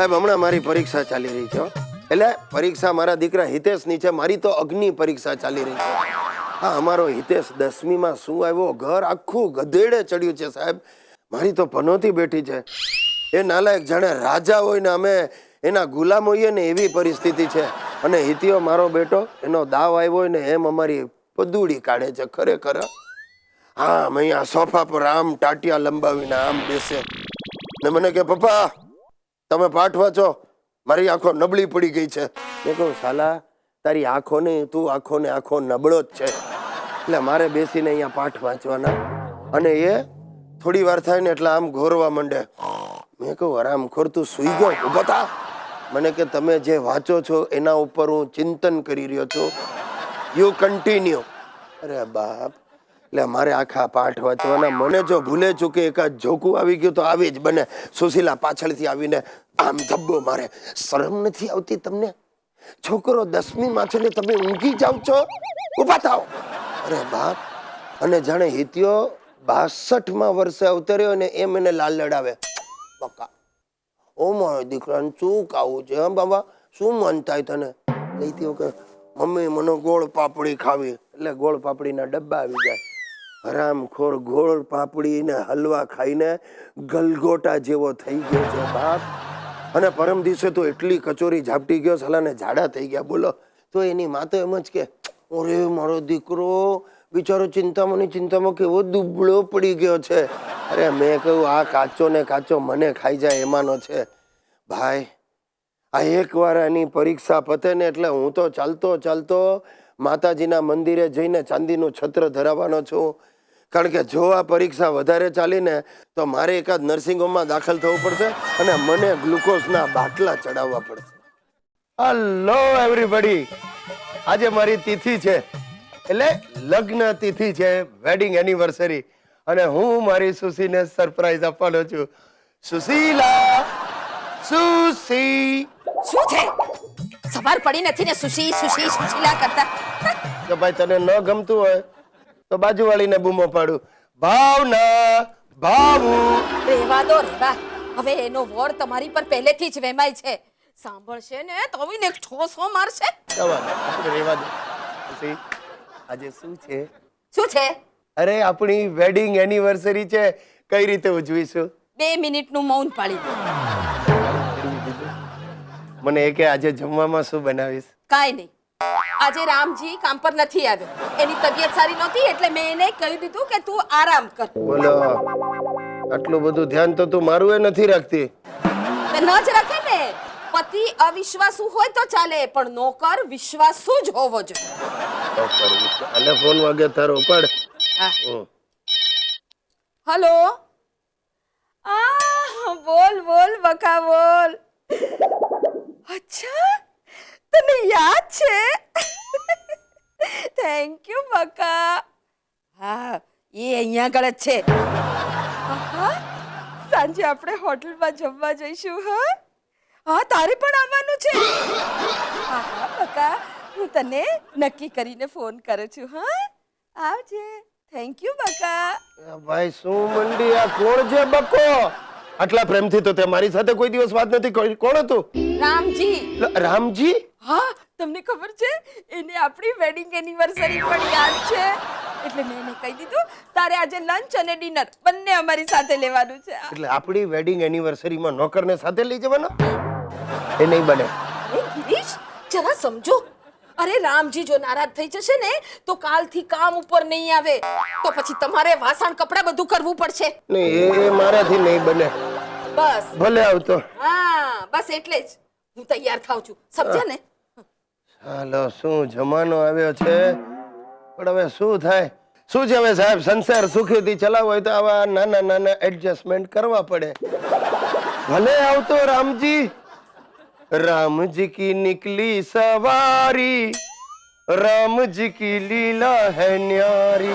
સાહેબ હમણાં મારી પરીક્ષા ચાલી રહી છે એટલે પરીક્ષા મારા દીકરા હિતેશની છે મારી તો અગ્નિ પરીક્ષા ચાલી રહી છે હા અમારો હિતેશ 10મીમાં શું આવ્યો ઘર આખું ગધેડે ચડ્યું છે સાહેબ મારી તો પનોતી બેઠી છે એ નાલાયક જાણે રાજા હોય ને અમે એના ગુલામ હોઈએ ને એવી પરિસ્થિતિ છે અને હિતિયો મારો બેટો એનો દાવ આવ્યો હોય ને એમ અમારી પદુડી કાઢે છે ખરેખર હા મેં અહીંયા સોફા પર આમ ટાટિયા લંબાવીને આમ બેસે ને મને કે પપ્પા તમે પાઠ વાંચો મારી આંખો નબળી પડી ગઈ છે મેં કહું સાલા તારી આંખો ને તું આંખો ને આંખો નબળો જ છે એટલે મારે બેસીને અહીંયા પાઠ વાંચવાના અને એ થોડી વાર થાય ને એટલે આમ ઘોરવા માંડે મેં કહું હરામખોર તું સૂઈ ગયો ઊભો થા મને કે તમે જે વાંચો છો એના ઉપર હું ચિંતન કરી રહ્યો છું યુ કન્ટિન્યુ અરે બાપ એટલે મારે આખા પાઠ વાંચવાના મને જો ભૂલે ચૂકે એકાદ જોકું આવી ગયું તો આવી જ બને સુશીલા પાછળથી આવીને આમ ધબ્બો મારે શરમ નથી આવતી તમને છોકરો 10મીમાં છે ને તમે ઊંઘી જાવ છો ઊભા થાવ અરે બાપ અને જાણે હિતિયો 62માં વર્ષે અવતર્યો ને એમ એને લાલ લડાવે બકા ઓ મારો દીકરાને શું ખાવું છે હા બાબા શું મન થાય તને કહીતી કે મમ્મી મને ગોળ પાપડી ખાવી એટલે ગોળ પાપડીના ડબ્બા આવી જાય હરામખોર ગોળ પાપડી ને હલવા ખાઈને ગલગોટા જેવો થઈ ગયો છે બાપ અને પરમ દિવસે તો એટલી કચોરી ઝાપટી ગયો સાલાને ઝાડા થઈ ગયા બોલો તો એની માં તો એમ જ કે ઓરે મારો દીકરો બિચારો ચિંતામાં કેવો દુબળો પડી ગયો છે અરે મેં કહ્યું આ કાચો ને કાચો મને ખાઈ જાય એમાંનો છે ભાઈ આ એકવાર એની પરીક્ષા પતે ને એટલે હું તો ચાલતો માતાજીના મંદિરે જઈને ચાંદીનું છત્ર ધરાવવાનો છું કારણ કે જો આ પરીક્ષા વધારે ચાલીને તો મારે એકાદ નર્સિંગ હોમમાં દાખલ થવું પડશે અને મને ગ્લુકોઝના બાટલા ચડાવવા પડશે હેલો એવરીબડી આજે મારી તિથિ છે એટલે લગ્ન તિથિ છે વેડિંગ એનિવર્સરી અને હું મારી સુશીને સરપ્રાઈઝ આપવાનો છું સુશીલા સુશી શું છે સવાર પડી નથી ને સુશીલા કરતા તો ભાઈ તને ન ગમતું હોય તો બાજુવાળીને બૂમો પાડું ભાવના ભાવુ રેવા દો રેવા હવે એનો વોર તમારી પર પહેલેથી જ વેમાય છે સાંભળશે ને તો વિને એક ઠોસો મારશે આપણે રેવા દો સુશી આજે શું છે અરે આપણી વેડિંગ એનિવર્સરી છે કઈ રીતે ઉજવીશું 2 મિનિટનું મૌન પાળી દો મને એ કે આજે જમવામાં શું બનાવીશ કાઈ નહીં આજે રામજી કામ પર નથી આવ્યો એની તબિયત સારી નહોતી એટલે મેં એને કહી દીધું કે તું આરામ કર બોલો આટલું બધું ધ્યાન તો તું મારું એ નથી રાખતી ન જ રાખે ને પતિ અવિશ્વાસુ હોય તો ચાલે પણ નોકર વિશ્વાસુ જ હોવો જોઈએ અને ફોન વાગે તારો ઉપાડ હેલો બોલ બકા બોલ અચ્છા તને યાદ છે થેન્ક યુ બકા હા એ અહીંયા આગળ જ છે સાંજે આપણે હોટલમાં જમવા જઈશું હા તારે પણ આવવાનું છે હા બકા હું તને નક્કી કરીને ફોન કરું છું હા આવજે થેન્ક યુ બકા ભાઈ શું મંડી આ કોણ છે બકો આટલા પ્રેમથી તો તે મારી સાથે કોઈ દિવસ વાત નથી કરી કોણ હતું રામજી હા તમને ખબર છે એને આપણી વેડિંગ એનિવર્સરી પણ યાદ છે એટલે મેં એને કહી દીધું તારે આજે લંચ અને ડિનર બંને અમારી સાથે લેવાનું છે એટલે આપણી વેડિંગ એનિવર્સરીમાં નોકરને સાથે લઈ જવાનો એ નહીં બને અરે ગિરીશ જરા સમજો અરે રામજી જો નારાજ થઈ જશે ને તો કાલથી કામ ઉપર નહીં આવે તો પછી તમારે વાસણ કપડા બધું કરવું પડશે નહીં એ મારાથી નહીં બને બસ ભલે આવતો હા બસ એટલે જ હું તૈયાર થાઉં છું સમજ્યા ને હાલો શું જમાનો આવ્યો છે પણ હવે શું થાય શું છે હવે સાહેબ સંસાર સુખીથી ચલાવવો હોય તો આવા નાના એડજસ્ટમેન્ટ કરવા પડે ભલે આવતો રામજી राम जी की निकली सवारी राम जी की लीला है न्यारी